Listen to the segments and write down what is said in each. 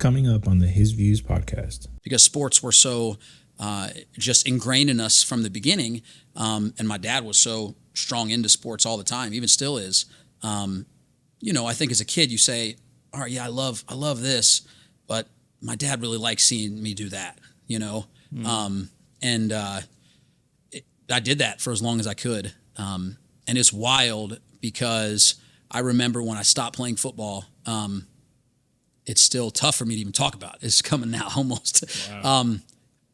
coming up on the HisViews podcast. Because sports were so just ingrained in us from the beginning, and my dad was so strong into sports all the time, even still is. I think as a kid you say, all right, yeah, I love this, but my dad really likes seeing me do that, I did that for as long as I could. And it's wild because I remember when I stopped playing football, it's still tough for me to even talk about. It's coming now almost. Wow.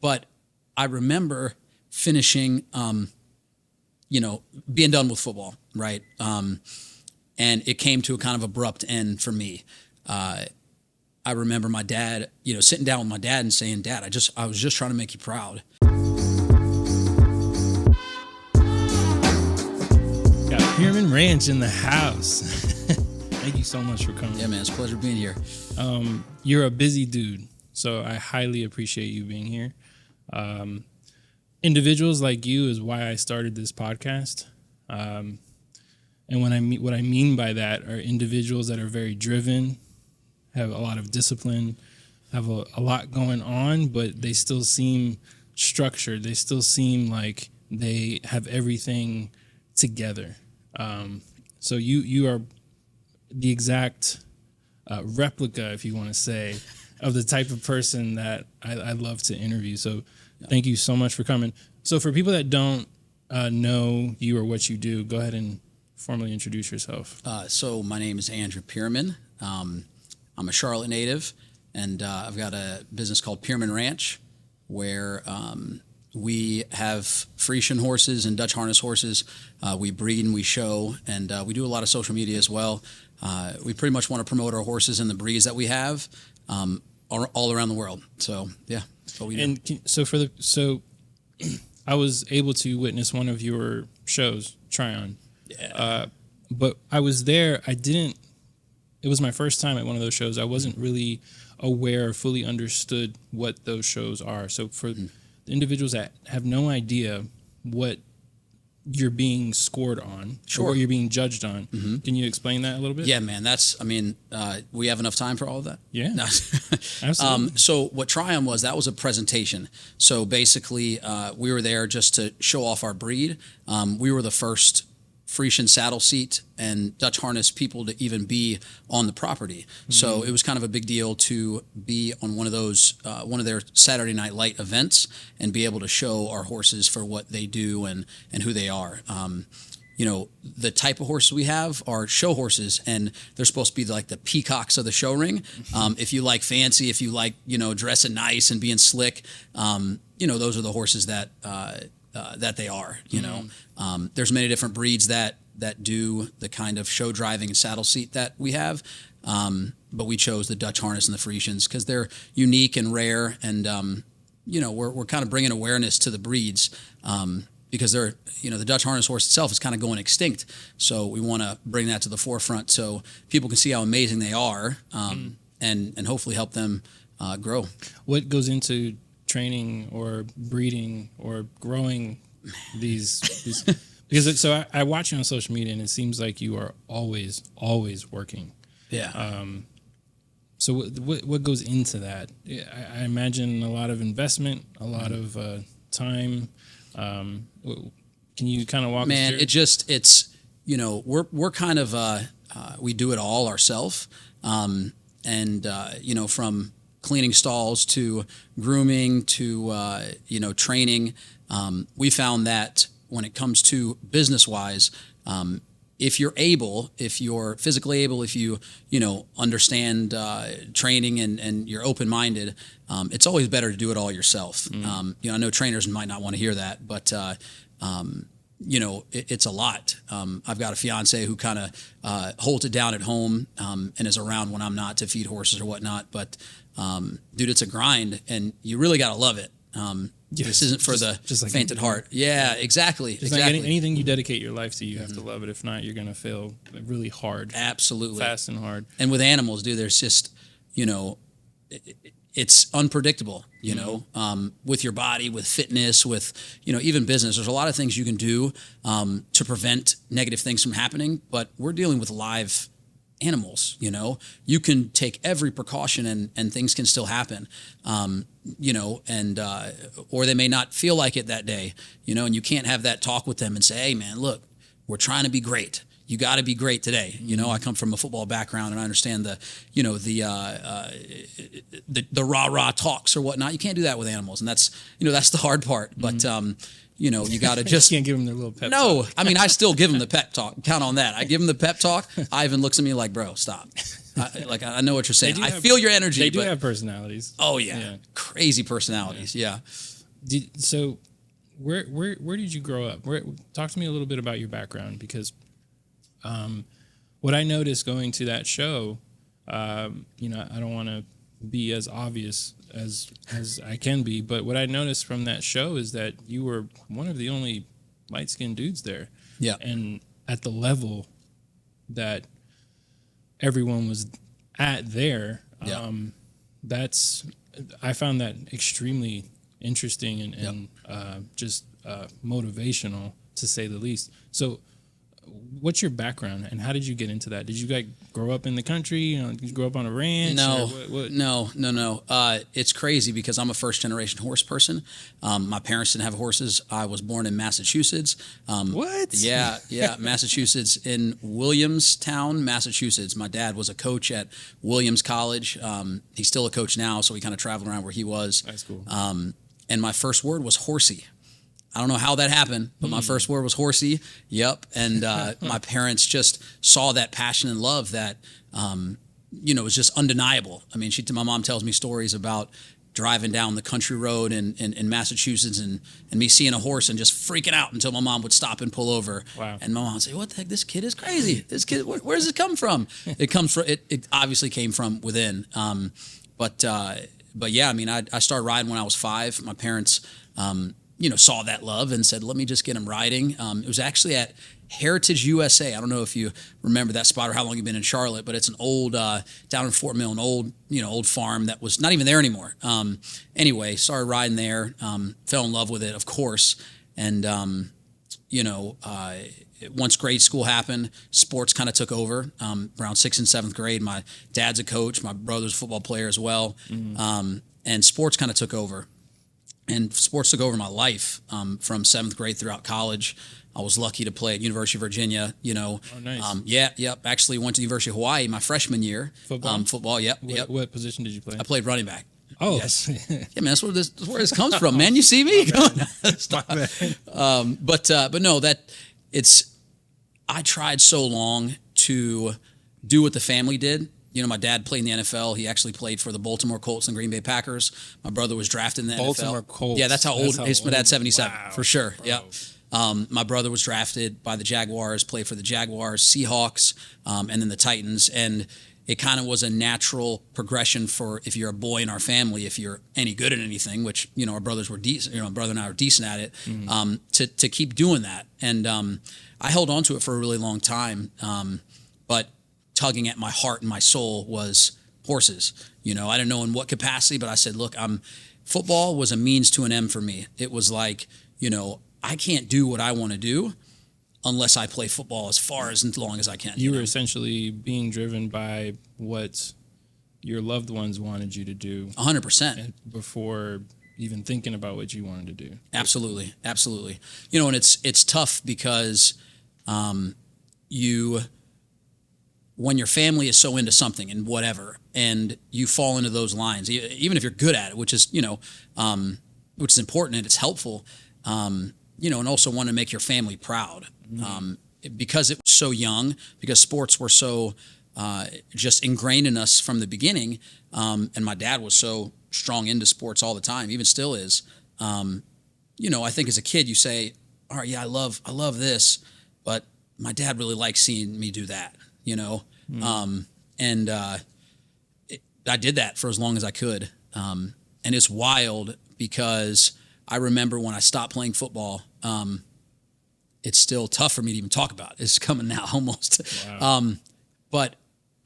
But I remember finishing, being done with football, right? And it came to a kind of abrupt end for me. I remember my dad, sitting down with my dad and saying, "Dad, I was just trying to make you proud." Got Pearman Ranch in the house. Thank you so much for coming. Yeah, man, it's a pleasure being here. You're a busy dude, so I highly appreciate you being here. Individuals like you is why I started this podcast. And what I mean by that are individuals that are very driven, have a lot of discipline, have a lot going on, but they still seem structured. They still seem like they have everything together. So you are the exact replica, if you want to say, of the type of person that I love to interview. So thank you so much for coming. So for people that don't know you or what you do, go ahead and formally introduce yourself. So my name is Andrew Pearman. I'm a Charlotte native, and I've got a business called Pearman Ranch, where we have Friesian horses and Dutch harness horses. We breed and we show, and we do a lot of social media as well. We pretty much want to promote our horses and the breeds that we have all around the world. So yeah, that's what we do. And so I was able to witness one of your shows, Tryon. Yeah. But I was there. It was my first time at one of those shows. I wasn't really aware or fully understood what those shows are. So for the individuals that have no idea what you're being scored on, sure, or what you're being judged on, can you explain that a little bit? Yeah, man. We have enough time for all of that? Yeah. No. Absolutely. So what Tryon was, that was a presentation. So basically, we were there just to show off our breed. We were the first Friesian saddle seat and Dutch harness people to even be on the property. So it was kind of a big deal to be on one of their Saturday Night Light events and be able to show our horses for what they do and who they are. The type of horses we have are show horses, and they're supposed to be like the peacocks of the show ring. If you like fancy, if you like, dressing nice and being slick, those are the horses that they are, there's many different breeds that do the kind of show driving and saddle seat that we have. But we chose the Dutch harness and the Friesians because they're unique and rare. And, we're kind of bringing awareness to the breeds, because they're, the Dutch harness horse itself is kind of going extinct. So we want to bring that to the forefront so people can see how amazing they are, and hopefully help them grow. What goes into training or breeding or growing these because so I watch you on social media and it seems like you are always working. Yeah. So what goes into that? I imagine a lot of investment, a lot of time. Can you kind of walk us through? We're kind of we do it all ourselves, from cleaning stalls to grooming to training. We found that when it comes to business-wise, if you're physically able, if you understand training and you're open-minded, it's always better to do it all yourself. I know trainers might not want to hear that, but it's a lot. I've got a fiance who kind of holds it down at home and is around when I'm not to feed horses or whatnot. But dude, it's a grind, and you really got to love it. Yes, this isn't for the faint at heart. Yeah, exactly. Like anything you dedicate your life to, you have to love it. If not, you're going to fail really hard. Absolutely. Fast and hard. And with animals, dude, there's just, it's unpredictable, with your body, with fitness, with, even business. There's a lot of things you can do to prevent negative things from happening, but we're dealing with live animals. You can take every precaution and things can still happen. And or they may not feel like it that day, and you can't have that talk with them and say, hey man, look, we're trying to be great. You got to be great today. I come from a football background and I understand the rah-rah talks or whatnot. You can't do that with animals. And that's the hard part. But, you got to just. You can't give them their little pep No, talk. I mean, I still give them the pep talk. Count on that. I give them the pep talk. Ivan looks at me like, bro, stop. I know what you're saying. I feel your energy. They do have personalities. Oh, yeah. Crazy personalities. Yeah. So where did you grow up? Talk to me a little bit about your background, because what I noticed going to that show, I don't want to be as obvious as I can be, but what I noticed from that show is that you were one of the only light-skinned dudes there. Yeah. And at the level that everyone was at there, I found that extremely interesting and just motivational, to say the least. So what's your background and how did you get into that? Did you grow up in the country? Did you grow up on a ranch? No. It's crazy because I'm a first generation horse person. My parents didn't have horses. I was born in Massachusetts. What? Yeah. Massachusetts, in Williamstown, Massachusetts. My dad was a coach at Williams College. He's still a coach now, so we kind of traveled around where he was. That's cool. And my first word was horsey. I don't know how that happened, but my first word was horsey. Yep. And my parents just saw that passion and love that, was just undeniable. I mean, my mom tells me stories about driving down the country road in Massachusetts and me seeing a horse and just freaking out until my mom would stop and pull over. Wow. And my mom would say, what the heck, this kid is crazy. This kid, where does it come from? It obviously came from within. But yeah, I mean, I started riding when I was 5. My parents, saw that love and said, let me just get him riding. It was actually at Heritage USA. I don't know if you remember that spot or how long you've been in Charlotte, but it's an old, down in Fort Mill, an old farm that was not even there anymore. Anyway, started riding there, fell in love with it, of course. And, once grade school happened, sports kind of took over. Around 6th and 7th grade, my dad's a coach, my brother's a football player as well. And sports kind of took over. And sports took over my life from 7th grade throughout college. I was lucky to play at University of Virginia, Oh, nice. Yep. Actually went to the University of Hawaii my freshman year. Football? Yep. What position did you play? I played running back. Oh, yes. Yeah, man, that's where this comes from, man. You see me? Stop. But no, I tried so long to do what the family did. My dad played in the NFL. He actually played for the Baltimore Colts and Green Bay Packers. My brother was drafted in the Baltimore NFL. Colts. Yeah, that's how old. My dad's 77 Wow, for sure. bro. Yeah. My brother was drafted by the Jaguars, played for the Jaguars, Seahawks, and then the Titans. And it kind of was a natural progression for if you're a boy in our family, if you're any good at anything, which, our brothers were decent, my brother and I were decent at it, to keep doing that. And I held on to it for a really long time. But tugging at my heart and my soul was horses. I didn't know in what capacity, but I said, look, football was a means to an end for me. It was like, I can't do what I want to do unless I play football as long as I can. You were essentially being driven by what your loved ones wanted you to do 100%. before even thinking about what you wanted to do. Absolutely. And it's tough because when your family is so into something and whatever, and you fall into those lines, even if you're good at it, which is important and it's helpful, and also want to make your family proud, because it was so young, because sports were so just ingrained in us from the beginning, and my dad was so strong into sports all the time, even still is. I think as a kid you say, all right, yeah, I love this, but my dad really likes seeing me do that. I did that for as long as I could. And it's wild because I remember when I stopped playing football, it's still tough for me to even talk about. It's coming now almost. Wow. But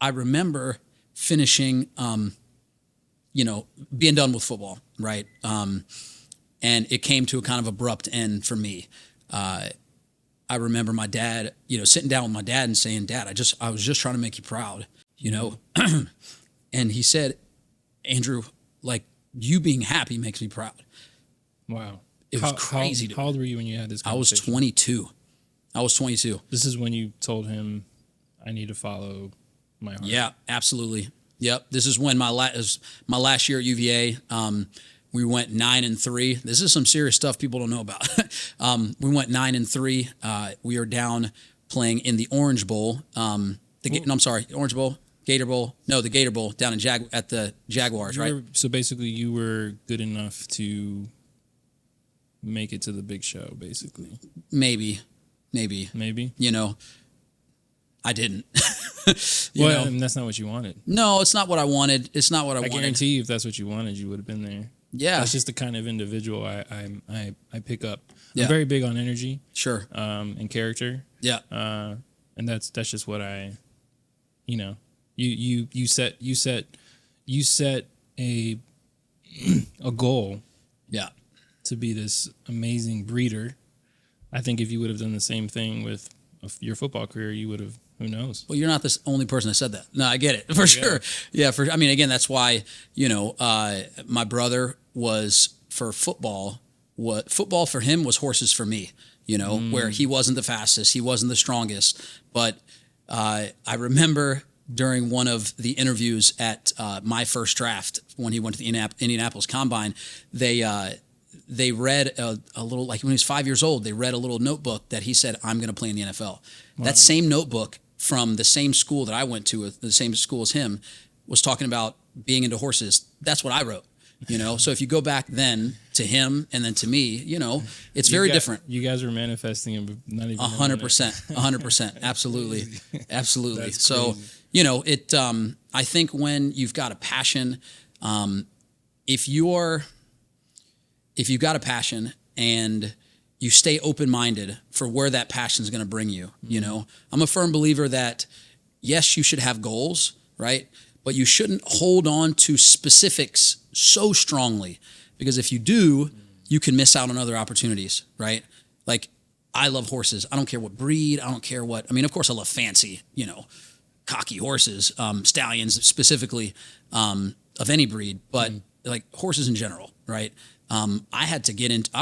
I remember finishing, being done with football, right? And it came to a kind of abrupt end for me. I remember my dad, sitting down with my dad and saying, "Dad, I was just trying to make you proud, you know." And he said, "Andrew, like you being happy makes me proud." Wow. It was crazy. How old were you when you had this I was conversation? 22. I was 22. This is when you told him, I need to follow my heart. Yeah, absolutely. Yep. This is when my last year at UVA. We went 9-3. This is some serious stuff people don't know about. We went 9-3. We are down playing in the Orange Bowl. Orange Bowl, Gator Bowl. No, the Gator Bowl down in at the Jaguars, right? So basically, you were good enough to make it to the big show. Basically, maybe. I didn't. I mean, that's not what you wanted. No, it's not what I wanted. It's not what I I wanted. guarantee you, if that's what you wanted, you would have been there. Yeah, that's just the kind of individual I pick up. Yeah. I'm very big on energy, sure, and character. Yeah, and that's just what you set a goal. Yeah, to be this amazing breeder. I think if you would have done the same thing with your football career, you would have. Who knows? Well, you're not the only person that said that. No, I get it for sure. Yeah, again, that's why my brother was for football. What football for him was horses for me. Where he wasn't the fastest, he wasn't the strongest, but I remember during one of the interviews at my first draft when he went to the Indianapolis Combine, they read a little, like when he was 5 years old, they read a little notebook that he said, "I'm going to play in the NFL." Wow. That same notebook from the same school that I went to, the same school as him, was talking about being into horses. That's what I wrote. So if you go back then to him and then to me, it's very different. You guys were manifesting him, not even 100%, absolutely, absolutely. That's so crazy. I think when you've got a passion, if you've got a passion and you stay open-minded for where that passion is going to bring you, I'm a firm believer that yes, you should have goals, right? But you shouldn't hold on to specifics so strongly, because if you do, you can miss out on other opportunities, right? Like, I love horses. I don't care what breed. I don't care what, of course I love fancy, cocky horses, stallions specifically, of any breed, but like horses in general, right? I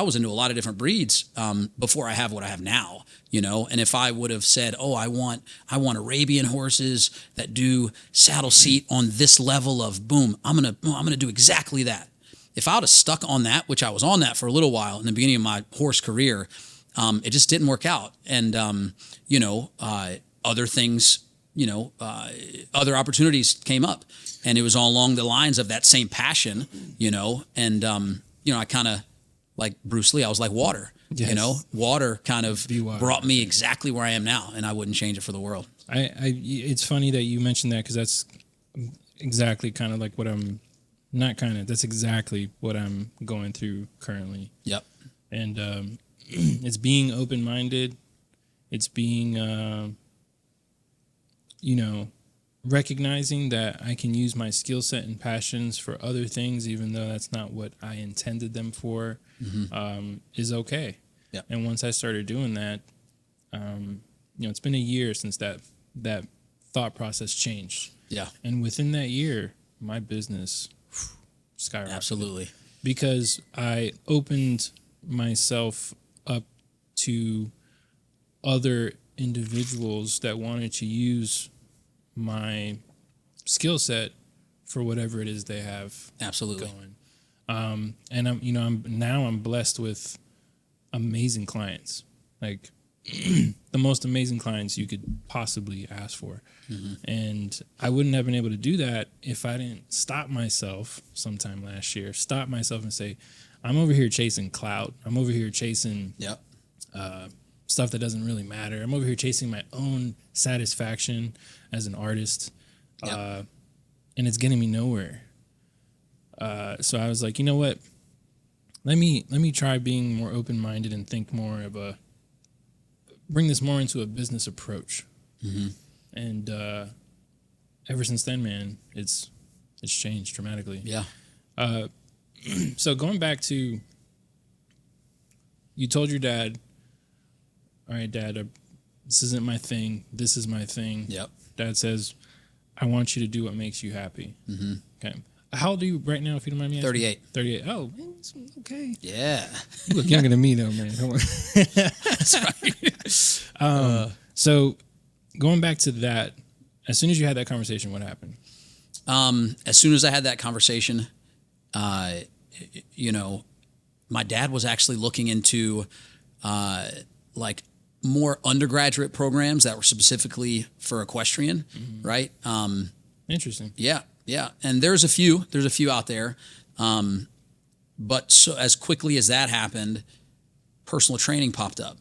was into a lot of different breeds before I have what I have now, and if I would have said, "Oh, I want Arabian horses that do saddle seat on this level of boom, I'm gonna do exactly that." If I would have stuck on that, which I was on that for a little while in the beginning of my horse career, it just didn't work out, and other things, other opportunities came up, and it was all along the lines of that same passion, and I kind of, like Bruce Lee, I was like water. Yes. Water kind of water. brought me exactly where I am now, and I wouldn't change it for the world. It's funny that you mentioned that, because that's exactly kind of like what that's exactly what I'm going through currently. Yep. And it's being open-minded. It's being, recognizing that I can use my skill set and passions for other things, even though that's not what I intended them for, is okay. Yep. And once I started doing that, it's been a year since that thought process changed. Yeah. And within that year, my business skyrocketed. Absolutely. Because I opened myself up to other individuals that wanted to use my skill set for whatever it is they have Absolutely going. And I'm blessed with amazing clients, like the most amazing clients you could possibly ask for. And I wouldn't have been able to do that if I didn't stop myself sometime last year, and say, I'm over here chasing clout. I'm over here chasing stuff that doesn't really matter. I'm over here chasing my own satisfaction as an artist, and it's getting me nowhere. So I was like, you know what? Let me try being more open-minded and think more of bring this more into a business approach. And ever since then, man, it's changed dramatically. Yeah. So going back to, you told your dad, all right, Dad, this isn't my thing. This is my thing. Yep. Dad says, I want you to do what makes you happy. Mm-hmm. Okay. How old are you right now, if you don't mind me asking? 38. 38. Oh, man, it's okay. Yeah. You look younger than me, though, man. Come on. That's right. So going back to that, as soon as you had that conversation, what happened? As soon as I had that conversation, you know, my dad was actually looking into like more undergraduate programs that were specifically for equestrian, right? Interesting. Yeah. And there's a few out there. But so as quickly as that happened, personal training popped up,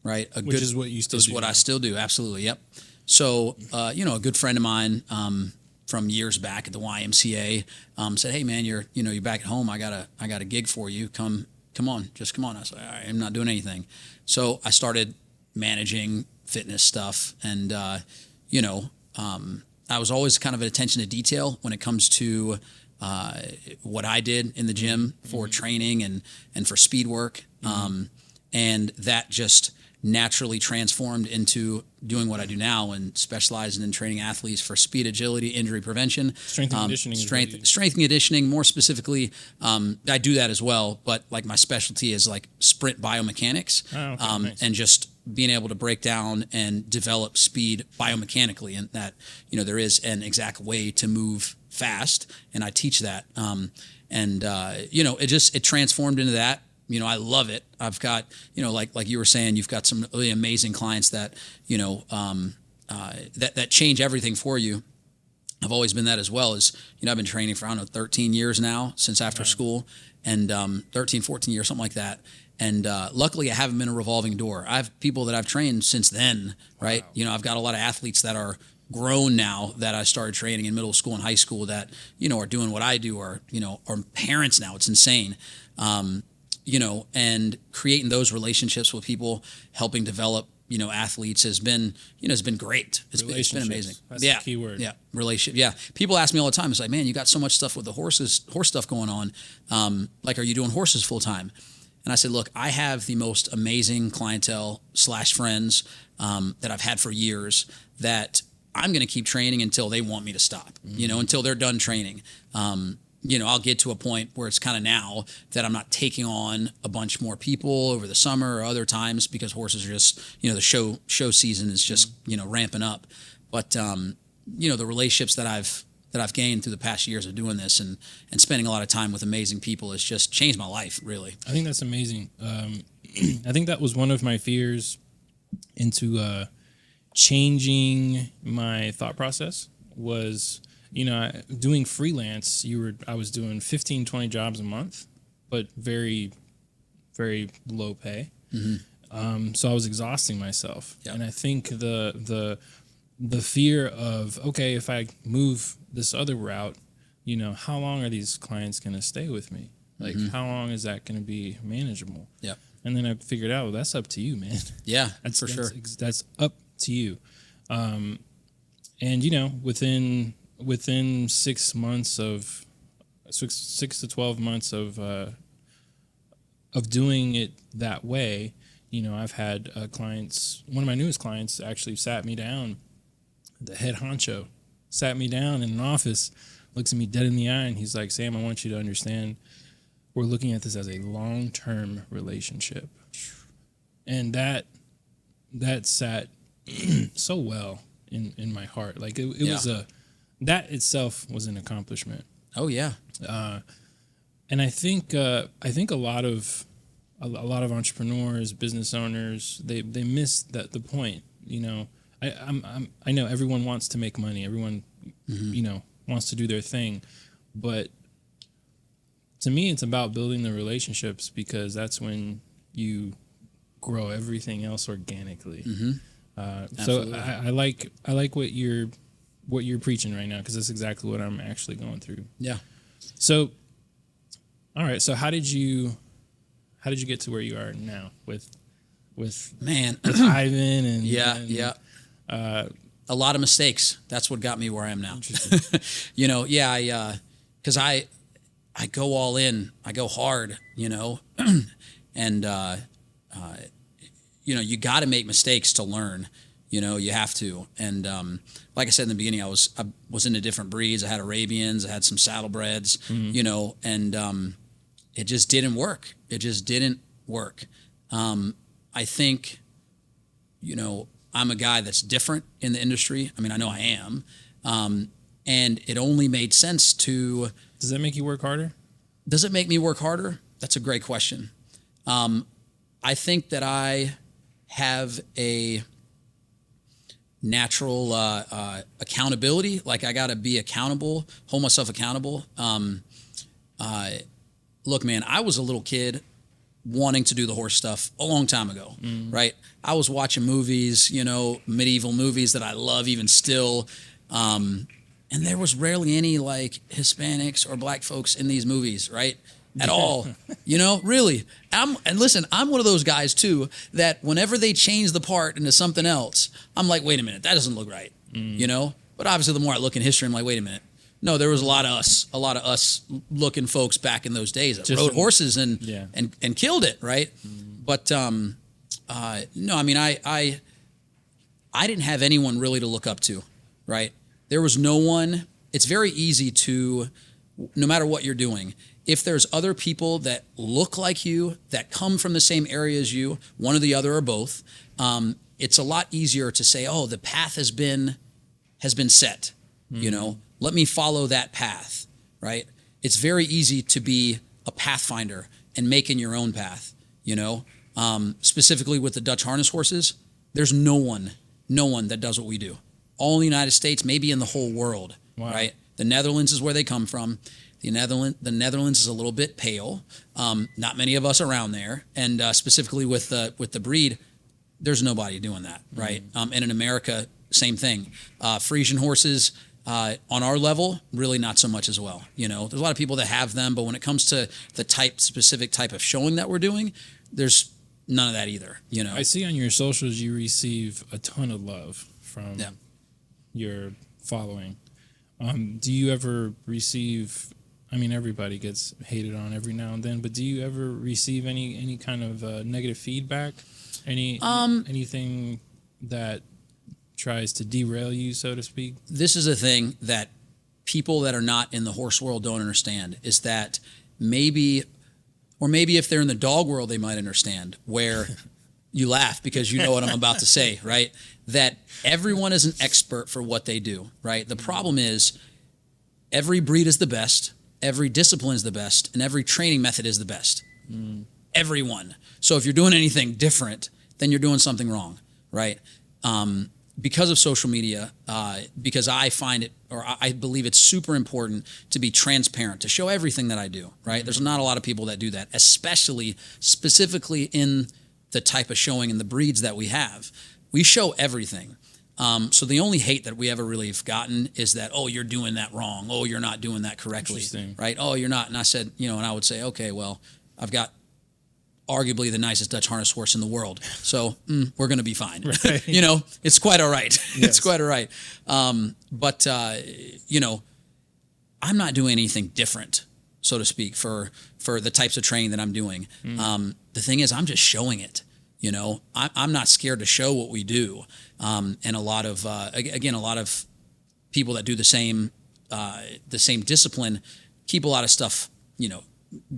right? Which is what you still do. What I still do. Absolutely. Yep. So, you know, a good friend of mine, from years back at the YMCA, said, "Hey man, you're back at home. I got a gig for you. Come on. I was like, all right, I'm not doing anything. So I started managing fitness stuff, and I was always kind of an attention to detail when it comes to what I did in the gym for training and for speed work, and that just naturally transformed into doing what I do now and specializing in training athletes for speed, agility, injury prevention, strength and conditioning, strength and conditioning. More specifically, I do that as well, but like my specialty is like sprint biomechanics, nice. and just being able to break down and develop speed biomechanically, and that there is an exact way to move fast, and I teach that, it transformed into that. I love it. I've got, like you were saying, you've got some really amazing clients that, that change everything for you. I've always been that as well. I've been training for, 13 years now since after school, and 13, 14 years, something like that. And luckily I haven't been a revolving door. I have people that I've trained since then, right? Wow. I've got a lot of athletes that are grown now that I started training in middle school and high school that, are doing what I do, or parents now. It's insane. And creating those relationships with people, helping develop, athletes has been great. It's been amazing. That's the key word. Yeah. Relationship. Yeah. People ask me all the time, it's like, man, you got so much stuff with the horse stuff going on. Are you doing horses full time? And I said, look, I have the most amazing clientele / friends, that I've had for years that I'm going to keep training until they want me to stop, until they're done training. I'll get to a point where it's kind of now that I'm not taking on a bunch more people over the summer or other times because horses are just, the show season is just, ramping up. But, the relationships that I've gained through the past years of doing this and spending a lot of time with amazing people has just changed my life, really. I think that's amazing. I think that was one of my fears into changing my thought process was, doing freelance. I was doing 15, 20 jobs a month, but very, very low pay. Mm-hmm. So I was exhausting myself. Yep. And I think the fear of, okay, if I move this other route, how long are these clients going to stay with me? Like, how long is that going to be manageable? Yeah. And then I figured out, well, that's up to you, man. Yeah, that's sure. That's up to you. And, within 6 months of 6 to 12 months of doing it that way, I've had clients. One of my newest clients actually sat me down. The head honcho sat me down in an office, looks at me dead in the eye, and he's like, "Sam, I want you to understand, we're looking at this as a long-term relationship." And that sat so well in my heart. Like it was that itself was an accomplishment. Oh yeah. And I think a lot of entrepreneurs, business owners, they miss the point. I know everyone wants to make money. Everyone, wants to do their thing, but to me, it's about building the relationships because that's when you grow everything else organically. Mm-hmm. So I like what you're preaching right now because that's exactly what I'm actually going through. Yeah. So, all right. So how did you get to where you are now with Ivan and a lot of mistakes. That's what got me where I am now. Because I go all in, I go hard, and you got to make mistakes to learn. You have to. And like I said in the beginning, I was into different breeds. I had Arabians, I had some saddlebreds, and it just didn't work. It just didn't work. I think, I'm a guy that's different in the industry. I mean, I know I am. And it only made sense to... Does that make you work harder? Does it make me work harder? That's a great question. I think that I have a natural accountability. Like, I got to be accountable, hold myself accountable. Look, man, I was a little kid wanting to do the horse stuff a long time ago, right? I was watching movies, medieval movies that I love even still. And there was rarely any like Hispanics or black folks in these movies, right? At all, really. And listen, I'm one of those guys too, that whenever they change the part into something else, I'm like, wait a minute, that doesn't look right, But obviously the more I look in history, I'm like, wait a minute. No, there was a lot of us looking folks back in those days that rode horses and killed it, right? But no, I mean, I didn't have anyone really to look up to, right? There was no one. It's very easy to, no matter what you're doing, if there's other people that look like you, that come from the same area as you, one or the other or both, it's a lot easier to say, oh, the path has been set, Let me follow that path, right? It's very easy to be a pathfinder and making your own path, Specifically with the Dutch harness horses, there's no one that does what we do. All in the United States, maybe in the whole world, right? The Netherlands is where they come from. The Netherlands is a little bit pale. Not many of us around there, and specifically with the breed, there's nobody doing that, right? And in America, same thing. Frisian horses. On our level, really not so much as well. There's a lot of people that have them, but when it comes to the specific type of showing that we're doing, there's none of that either. I see on your socials you receive a ton of love from your following. Do you ever receive? I mean, everybody gets hated on every now and then, but do you ever receive any kind of negative feedback? Anything that tries to derail you, so to speak? This is a thing that people that are not in the horse world don't understand, is that maybe if they're in the dog world, they might understand, where you laugh because you know what I'm about to say, right? That everyone is an expert for what they do, right? The problem is every breed is the best, every discipline is the best, and every training method is the best. Everyone. So if you're doing anything different, then you're doing something wrong, right? Because of social media, because I find it, or I believe it's super important to be transparent, to show everything that I do, right? There's not a lot of people that do that, specifically in the type of showing and the breeds that we have. We show everything. So the only hate that we ever really have gotten is that, oh, you're doing that wrong. Oh, you're not doing that correctly, right? Oh, you're not. And I said, and I would say, okay, well, I've got arguably the nicest Dutch harness horse in the world. So we're going to be fine. Right. It's quite all right. Yes. It's quite all right. But I'm not doing anything different, so to speak, for the types of training that I'm doing. The thing is, I'm just showing it. I'm not scared to show what we do. And a lot of people that do the same discipline keep a lot of stuff,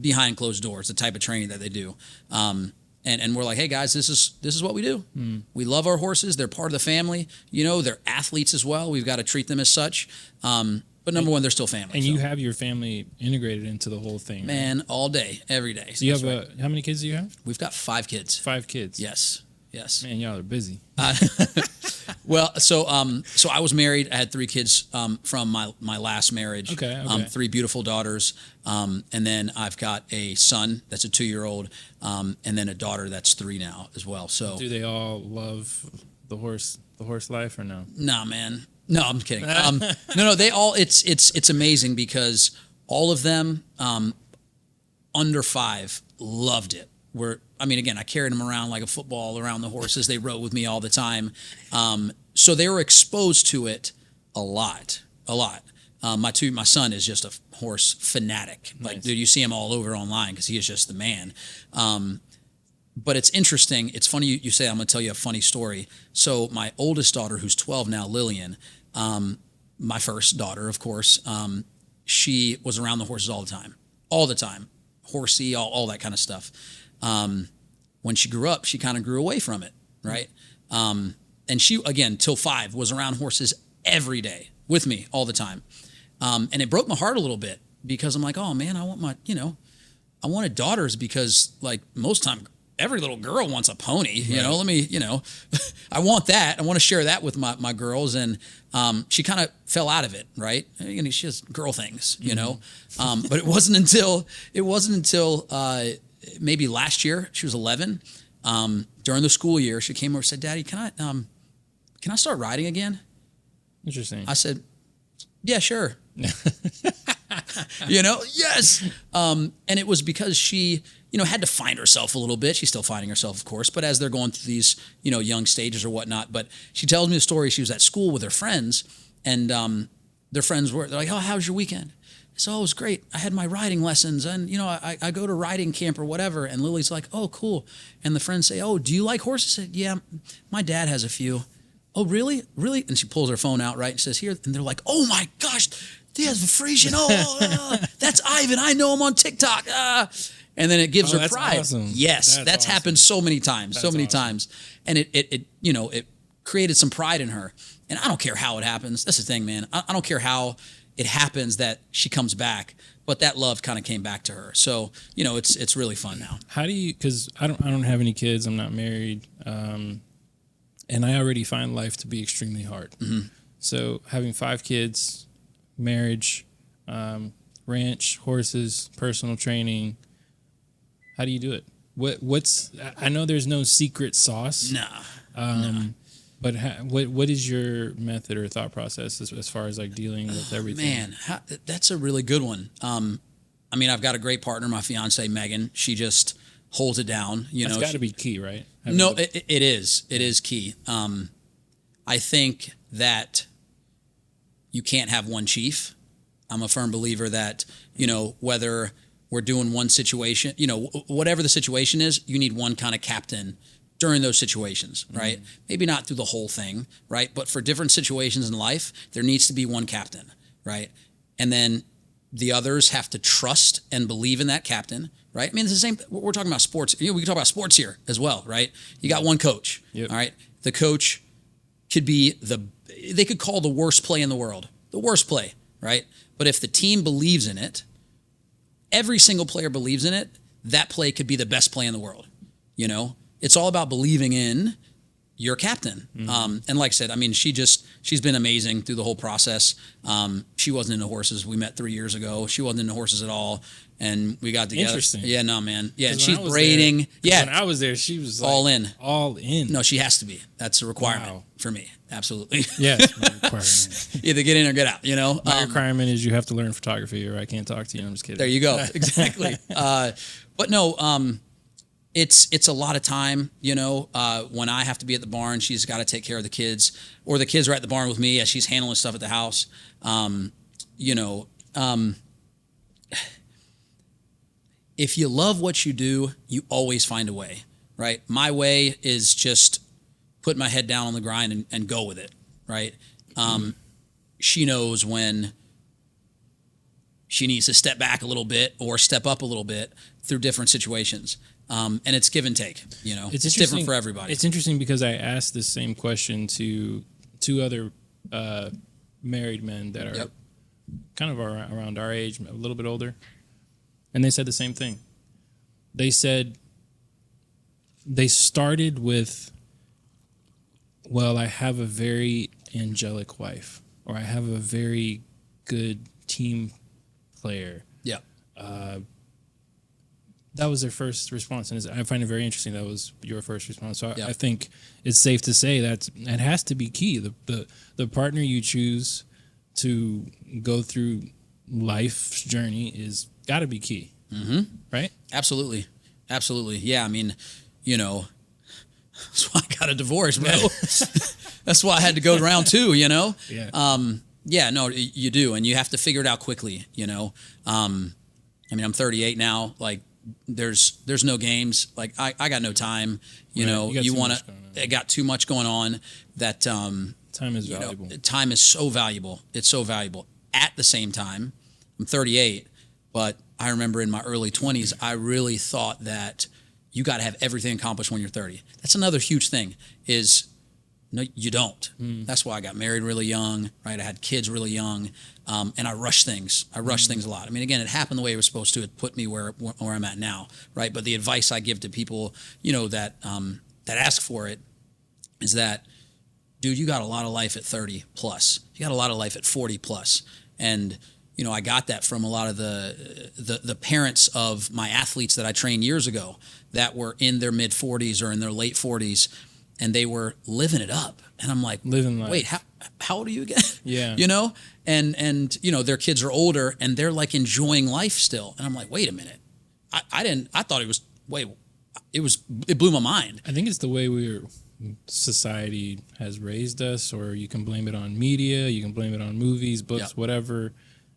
behind closed doors, the type of training that they do. And we're like, hey guys, this is what we do. We love our horses. They're part of the family. They're athletes as well. We've got to treat them as such. But number one, they're still family. And you have your family integrated into the whole thing. Man, right? All day, every day. So you have how many kids do you have? We've got 5 kids. 5 kids. Yes. Man, y'all are busy. Well, so I was married. I had 3 kids from my last marriage. Okay. 3 beautiful daughters, and then I've got a son that's a 2-year-old, and then a daughter that's 3 now as well. So do they all love the horse life or no? Nah, man. No, I'm kidding. No, they all. It's amazing because all of them under 5 loved it. I carried them around like a football around the horses. They rode with me all the time. So they were exposed to it a lot. My son is just a horse fanatic. Nice. Like, dude, you see him all over online because he is just the man. But it's interesting. It's funny you say. I'm going to tell you a funny story. So my oldest daughter, who's 12 now, Lillian, my first daughter, of course, she was around the horses all the time, horsey, all that kind of stuff. When she grew up, she kind of grew away from it, right? And she, again, till 5, was around horses every day with me all the time. And it broke my heart a little bit because I'm like, oh man, I wanted daughters because like most time, every little girl wants a pony, I want that. I want to share that with my girls. And she kind of fell out of it, right? She has girl things, but it wasn't until maybe last year, she was 11, during the school year, she came over and said, Daddy, can I start riding again? Interesting. I said, yeah, sure. Yes. And it was because she, had to find herself a little bit. She's still finding herself, of course, but as they're going through these, young stages or whatnot. But she tells me the story. She was at school with her friends, and their friends they're like, oh, how was your weekend? So it was great. I had my riding lessons, and I go to riding camp or whatever. And Lily's like, oh, cool. And the friends say, oh, do you like horses? I said, yeah, my dad has a few. Oh, really? Really? And she pulls her phone out, right, and says, here. And they're like, oh my gosh, he has a Frisian. That's Ivan. I know him on TikTok. And then it gives her that's pride. Awesome. Yes, that's awesome. Happened so many times, That's times. And it created some pride in her. And I don't care how it happens. That's the thing, man. I don't care how it happens that she comes back, but that love kind of came back to her. So, it's really fun now. How do you, because I don't have any kids. I'm not married. And I already find life to be extremely hard. Mm-hmm. So having 5 kids, marriage, ranch, horses, personal training, how do you do it? What's I know there's no secret sauce. Nah. But what is your method or thought process as far as like dealing with everything? Man, that's a really good one. I've got a great partner, my fiance Megan. She just holds it down. That's got to be key, right? It is. It is key. I think that you can't have one chief. I'm a firm believer that whether we're doing one situation, whatever the situation is, you need one kind of captain during those situations, right? Mm-hmm. Maybe not through the whole thing, right? But for different situations in life, there needs to be one captain, right? And then the others have to trust and believe in that captain, right? I mean, it's the same. We're talking about sports. We can talk about sports here as well, right? You got one coach, yep. All right? The coach could be they could call the worst play in the world, the worst play, right? But if the team believes in it, every single player believes in it, that play could be the best play in the world, It's all about believing in your captain. Mm-hmm. And like I said, she's been amazing through the whole process. She wasn't into horses. We met 3 years ago. She wasn't into horses at all. And we got together. Interesting. Yeah, no, man. Yeah, she's braiding. When I was there, she was like all in. All in. No, she has to be. That's a requirement for me. Absolutely. Yeah, it's my requirement. Either get in or get out, My requirement is you have to learn photography or I can't talk to you. I'm just kidding. There you go. Exactly. But no, it's a lot of time, when I have to be at the barn, she's got to take care of the kids, or the kids are at the barn with me as she's handling stuff at the house. If you love what you do, you always find a way, right? My way is just put my head down on the grind and go with it, right? She knows when she needs to step back a little bit or step up a little bit through different situations. And it's give and take, It's different for everybody. It's interesting because I asked this same question to 2 other married men that are kind of around our age, a little bit older. And they said the same thing. They said they started with, well, I have a very angelic wife, or I have a very good team player. Yeah. That was their first response, and I find it very interesting. That was your first response. So I think it's safe to say that it has to be key. The partner you choose to go through life's journey is got to be key, right? Absolutely. Yeah, that's why I got a divorce, bro. That's why I had to go round 2. Yeah. No, you do, and you have to figure it out quickly. I'm 38 now. Like, there's no games. Like I got no time. You Right. know, You got you too want much to. going on. It got too much going on that Time is valuable. time is so valuable. It's so valuable. At the same time, I'm 38, but I remember in my early 20s, I really thought that you got to have everything accomplished when you're 30. That's another huge thing is no, you don't. That's why I got married really young, right? I had kids really young, and I rushed things. I rushed things a lot. I mean, again, it happened the way it was supposed to. It put me where I'm at now, right? But the advice I give to people, you know, that ask for it is that, dude, you got a lot of life at 30 plus. You got a lot of life at 40 plus, and you know, I got that from a lot of the parents of my athletes that I trained years ago that were in their mid 40s or in their late 40s. And they were living it up, and I'm like, Living life. Wait, how old are you again? Yeah. You know, and you know, their kids are older, and they're like enjoying life still. And I'm like, wait a minute, I thought it blew my mind. I think it's the way society has raised us, or you can blame it on media, you can blame it on movies, books, Yep. whatever.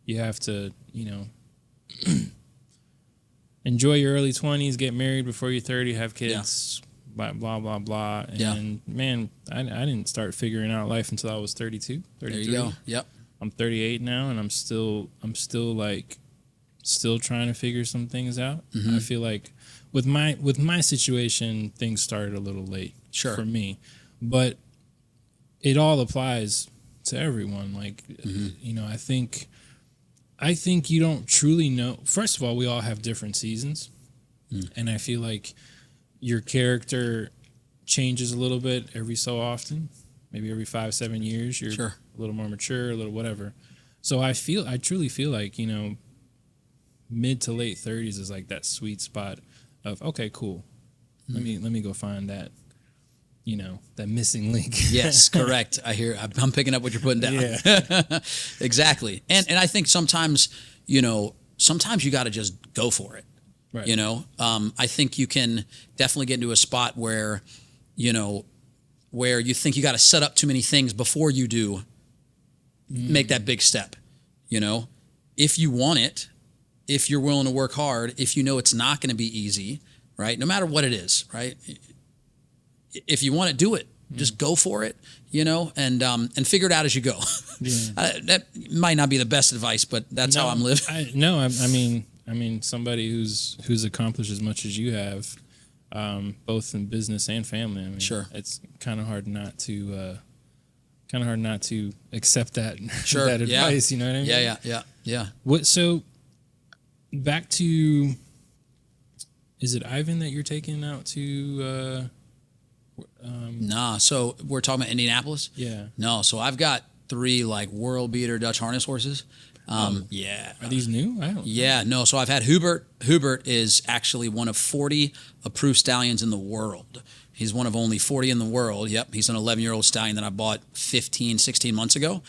You have to, you know, enjoy your early 20s, get married before you're 30, have kids. Blah, blah, blah, blah. And man, I didn't start figuring out life until I was 32, 33. There you go. Yep. I'm 38 now, and I'm still trying to figure some things out. I feel like with my situation, things started a little late for me, but it all applies to everyone. Like, you know, I think you don't truly know. First of all, we all have different seasons, and I feel like your character changes a little bit every so often, maybe every 5-7 years. You're a little more mature, a little whatever. So I truly feel like, you know, mid to late 30s is like that sweet spot of, okay, cool. Let me go find that, you know, that missing link. Yes, correct. I'm picking up what you're putting down. Yeah. Exactly. And I think sometimes, you know, you got to just go for it. Right. You know, I think you can definitely get into a spot where, you know, where you think you got to set up too many things before you do make that big step. You know, if you want it, if you're willing to work hard, if you know it's not going to be easy, right? No matter what it is, right? If you want to do it, just go for it, you know, and figure it out as you go. Yeah. That might not be the best advice, but that's how I'm living. I mean, somebody who's accomplished as much as you have, both in business and family. I mean, Sure. It's kind of hard not to accept that Sure. that advice. You know what I mean? Yeah. What? So back to, is it Ivan that you're taking out to? Nah. So we're talking about Indianapolis. Yeah. No. So I've got 3 like world beater Dutch harness horses. Yeah. Are these new? I don't. Yeah, no. So I've had Hubert. Hubert is actually one of 40 approved stallions in the world. He's one of only 40 in the world. Yep. He's an 11-year-old stallion that I bought 15, 16 months ago.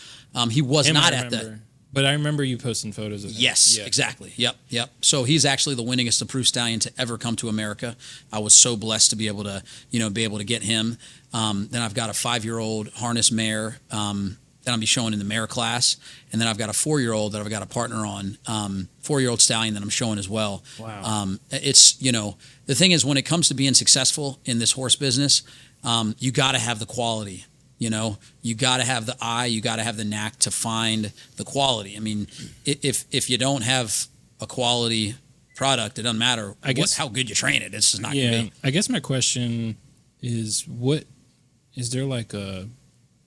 He was not at the. But I remember you posting photos of him. Yes, Yeah. exactly. Yep. So he's actually the winningest approved stallion to ever come to America. I was so blessed to be able to get him. Then I've got a 5-year-old harness mare that I'll be showing in the mare class, and then I've got a 4-year-old that I've got a partner on, 4-year-old stallion that I'm showing as well. Wow. It's, you know, the thing is when it comes to being successful in this horse business, you got to have the quality. You know, you got to have the eye, you got to have the knack to find the quality. I mean, if you don't have a quality product, it doesn't matter how good you train it. It's just not going to be. I guess my question is, is there like a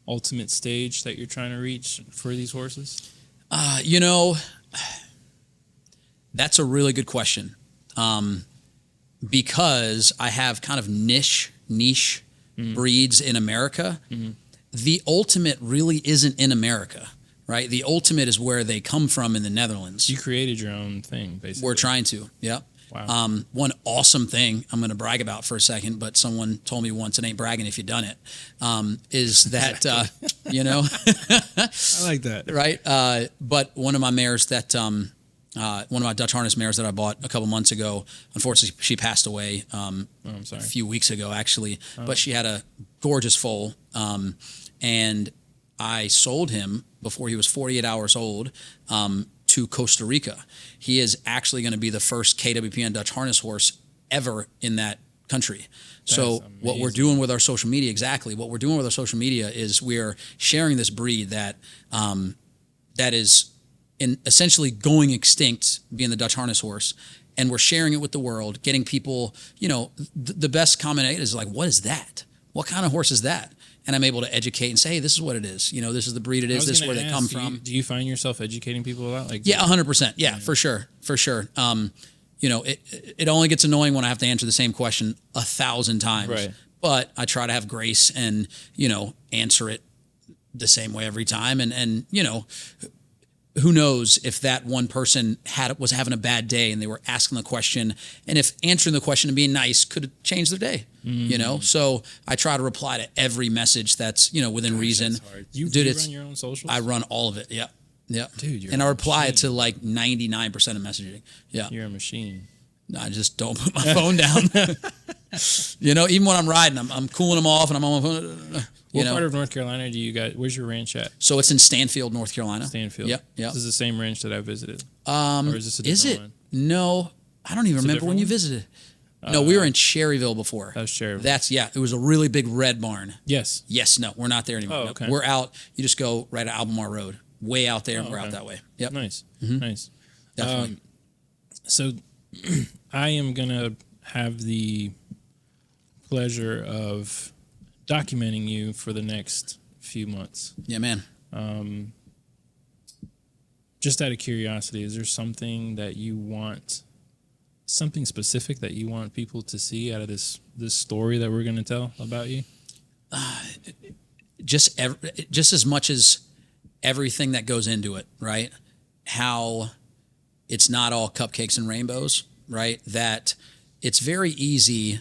ultimate stage that you're trying to reach for these horses? You know, that's a really good question. Because I have kind of niche breeds in America. The ultimate really isn't in America, right? The ultimate is where they come from in the Netherlands. You created your own thing, basically. We're trying to, yep. Wow. One awesome thing I'm going to brag about for a second, but someone told me once, it ain't bragging if you've done it, is that, you know. I like that. Right? But one of my mares that, one of my Dutch harness mares that I bought a couple months ago, unfortunately, she passed away I'm sorry. a few weeks ago, actually. But she had a gorgeous foal, and I sold him before he was 48 hours old, to Costa Rica. He is actually going to be the first KWPN Dutch harness horse ever in that country. So what we're doing with our social media, what we're doing with our social media is we are sharing this breed that that is essentially going extinct, being the Dutch harness horse, and we're sharing it with the world, getting people, the best comment is like, what is that? What kind of horse is that? And I'm able to educate and say, hey, this is what it is. This is the breed it is. This is where they come from. Do you find yourself educating people a lot? Like, yeah, 100%. Yeah, for sure. It only gets annoying when I have to answer the same question 1,000 times. Right. But I try to have grace and, answer it the same way every time. And who knows if that one person was having a bad day and they were asking the question, and if answering the question and being nice could have changed their day. So I try to reply to every message that's within reason. That's hard. You run your own socials? I run all of it. Yeah. Dude, and I reply to like 99% of messaging. Yeah. You're a machine. No, I just don't put my phone down. Even when I'm riding, I'm cooling them off and I'm on my phone. What part of North Carolina do you got? Where's your ranch at? So it's in Stanfield, North Carolina. Stanfield. Yep. This is the same ranch that I visited. Or is this a different one? No, I don't even remember when you visited. No, we were in Cherryville before. That was Cherryville. It was a really big red barn. Yes. No, we're not there anymore. Oh, okay. No, we're out. You just go right at Albemarle Road, way out there, and we're out that way. Yep. Nice. Mm-hmm. Nice. Definitely. So I am going to have the pleasure of documenting you for the next few months. Yeah, man. Just out of curiosity, is there something that you want, something specific that you want people to see out of this story that we're going to tell about you? Just as much as everything that goes into it, right? How it's not all cupcakes and rainbows, right? That it's very easy,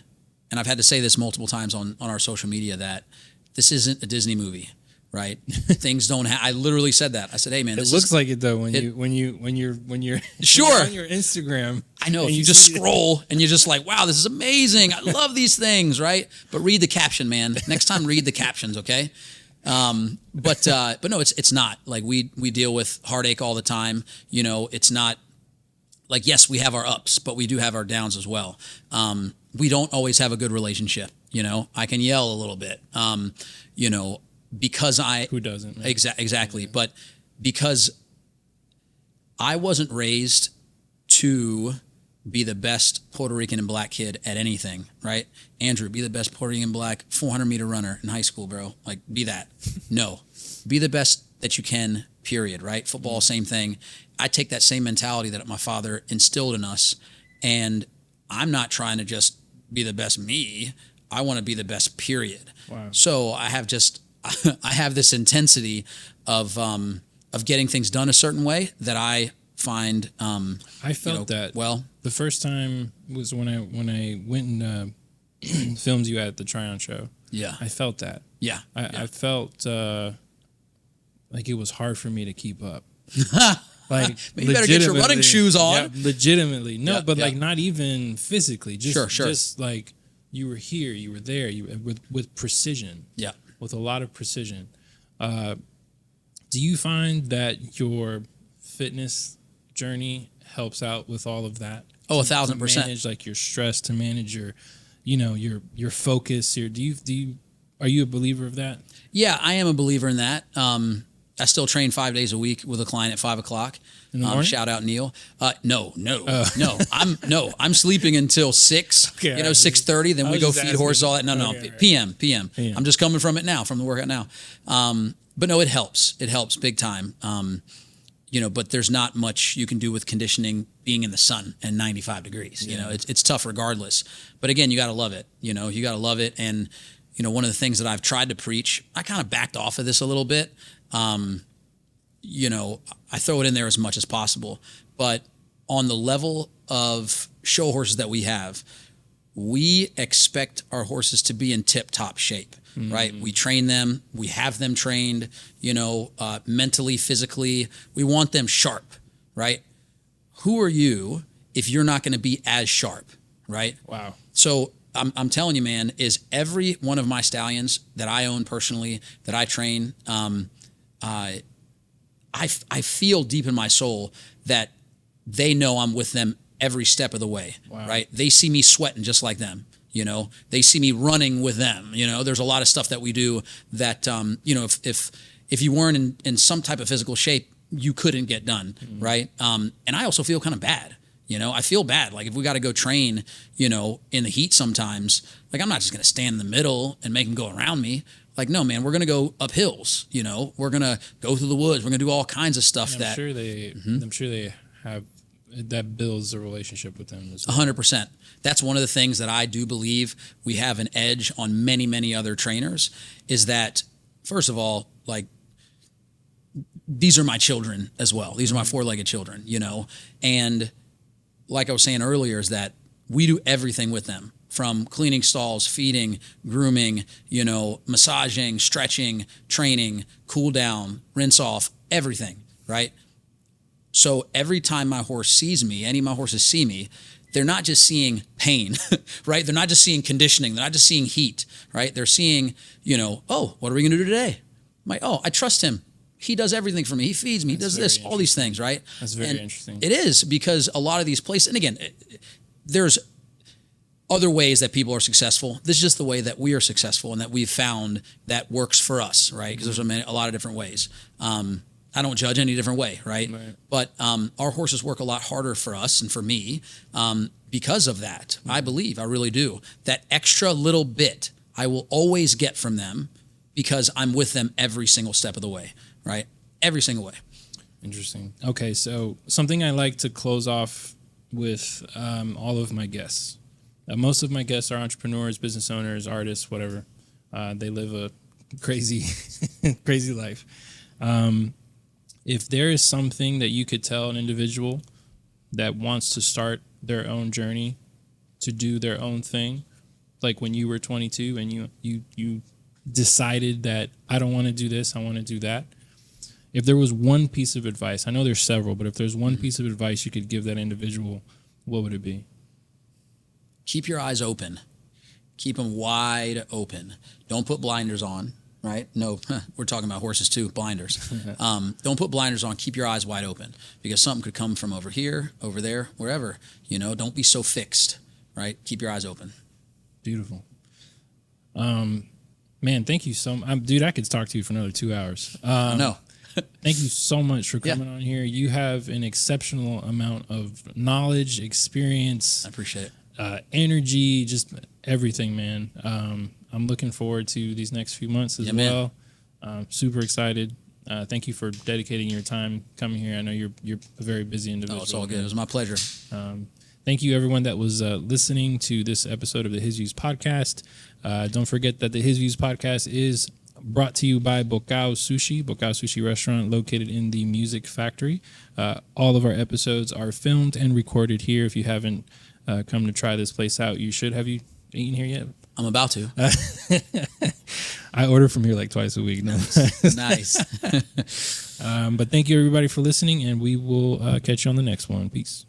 and I've had to say this multiple times on our social media, that this isn't a Disney movie, right? Things don't. I literally said that. I said, "Hey, man, it looks like it though when you're sure on your Instagram. I know if you just scroll and you're just like, wow, this is amazing. I love these things, right? But read the caption, man. Next time, read the captions, okay? But no, it's not like we deal with heartache all the time. It's not like, yes, we have our ups, but we do have our downs as well. We don't always have a good relationship. I can yell a little bit. Because who doesn't? Exactly. Yeah. But because I wasn't raised to be the best Puerto Rican and black kid at anything, right? Andrew, be the best Puerto Rican black 400-meter runner in high school, bro. Like, be that. No. Be the best that you can, period, right? Football, same thing. I take that same mentality that my father instilled in us, and I'm not trying to just be the best me. I want to be the best, period. Wow. So I have this intensity of getting things done a certain way that I find. I felt that. Well, the first time was when I went and filmed you at the Tryon show. Yeah, I felt that. Yeah, I felt like it was hard for me to keep up. Like, you better get your running shoes on. Yeah, legitimately, no, but like not even physically. Just, sure. Just like you were here, you were there, with precision. Yeah, with a lot of precision. Do you find that your fitness journey helps out with all of that? Oh, 1,000%. To manage like your stress, to manage your focus. Are you a believer of that? Yeah, I am a believer in that. I still train 5 days a week with a client at 5 o'clock. In the morning? Shout out Neil. No. I'm sleeping until 6. Okay, 6:30. Then we go feed horses. All that. No. Okay, PM. I'm just coming from it now, from the workout now. But no, it helps. It helps big time. But there's not much you can do with conditioning being in the sun and 95 degrees. Yeah. It's tough regardless. But again, you got to love it. You got to love it. And one of the things that I've tried to preach, I kind of backed off of this a little bit. I throw it in there as much as possible, but on the level of show horses that we have, we expect our horses to be in tip-top shape, right? We train them, we have them trained, mentally, physically. We want them sharp, right? Who are you if you're not going to be as sharp, right? Wow. So I'm telling you, man, is every one of my stallions that I own personally, that I train, I feel deep in my soul that they know I'm with them every step of the way, right? They see me sweating just like them. They see me running with them. There's a lot of stuff that we do that, if you weren't in some type of physical shape, you couldn't get done, right? And I also feel kind of bad. I feel bad. Like if we got to go train, in the heat sometimes, like I'm not just going to stand in the middle and make them go around me. Like, no, man, we're going to go up hills, we're going to go through the woods. We're going to do all kinds of stuff I'm sure they have, that builds a relationship with them as well. 100%. That's one of the things that I do believe we have an edge on many, many other trainers is that, first of all, like, these are my children as well. These are my four-legged children, and like I was saying earlier is that we do everything with them, from cleaning stalls, feeding, grooming, massaging, stretching, training, cool down, rinse off, everything, right? So every time my horse sees me, any of my horses see me, they're not just seeing pain, right? They're not just seeing conditioning. They're not just seeing heat, right? They're seeing, oh, what are we going to do today? I trust him. He does everything for me. He feeds me. He does this, all these things, right? That's very interesting. It is, because a lot of these places, and again, there's other ways that people are successful. This is just the way that we are successful and that we've found that works for us, right? Because there's a lot of different ways. I don't judge any different way, right? But our horses work a lot harder for us and for me because of that. I believe, I really do. That extra little bit I will always get from them because I'm with them every single step of the way, right? Every single way. Interesting. Okay, so something I like to close off with all of my guests. Most of my guests are entrepreneurs, business owners, artists, whatever. They live a crazy, crazy life. If there is something that you could tell an individual that wants to start their own journey, to do their own thing, like when you were 22 and you decided that I don't want to do this, I want to do that. If there was one piece of advice, I know there's several, but if there's one piece of advice you could give that individual, what would it be? Keep your eyes open. Keep them wide open. Don't put blinders on, right? No, we're talking about horses too, blinders. Don't put blinders on. Keep your eyes wide open because something could come from over here, over there, wherever. Don't be so fixed, right? Keep your eyes open. Beautiful. Man, thank you so much. Dude, I could talk to you for another 2 hours. No. Thank you so much for coming on here. You have an exceptional amount of knowledge, experience. I appreciate it. Energy, just everything, man. I'm looking forward to these next few months as well. Super excited. Thank you for dedicating your time coming here. I know you're a very busy individual. Oh, it's all good. It was my pleasure. Thank you, everyone that was listening to this episode of the HisViews podcast. Don't forget that the HisViews podcast is brought to you by Bocao Sushi restaurant located in the Music Factory. All of our episodes are filmed and recorded here. If you haven't come to try this place out, you should. Have you eaten here yet? I'm about to. I order from here like twice a week. No. Nice. But thank you, everybody, for listening, and we will catch you on the next one. Peace.